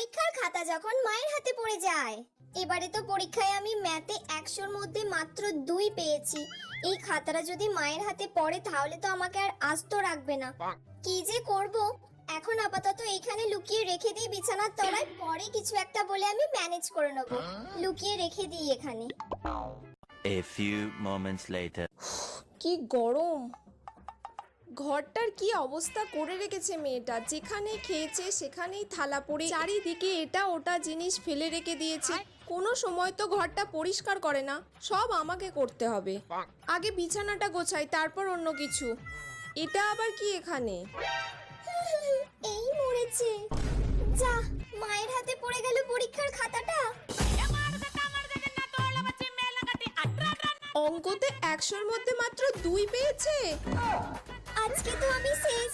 পরীক্ষার খাতা যখন মায়ের হাতে পড়ে যায়। এবারে তো পরীক্ষায় আমি ম্যাথে 100-র মধ্যে মাত্র 2 পেয়েছি। এই খাতাটা যদি মায়ের হাতে পড়ে তাহলে তো আমাকে আর আস্ত রাখবে না। কি যে করব, এখন আপাতত এখানে লুকিয়ে রেখে দিই বিছানার তলায়, পরে কিছু একটা বলে আমি ম্যানেজ করে নেব। লুকিয়ে রেখে দিই এখানে। A few moments later. কি গরম! ঘরটার কি অবস্থা করে রেখেছে মেয়েটা, যেখানে খেয়েছে সেখানেই থালা পড়ে, চারিদিকে এটা ওটা জিনিস ফেলে রেখে দিয়েছে। কোনো সময় তো ঘরটা পরিষ্কার করে না, সব আমাকে করতে হবে। আগে বিছানাটা গোছাই, তারপর অন্য কিছু। এটা আবার কি এখানে? এই মরেছে। যা, মায়ের হাতে পড়ে গেল পরীক্ষার খাতাটা। অঙ্কতে 100-র মধ্যে মাত্র 2 পেয়েছে। আজকে তো আমি শেষ।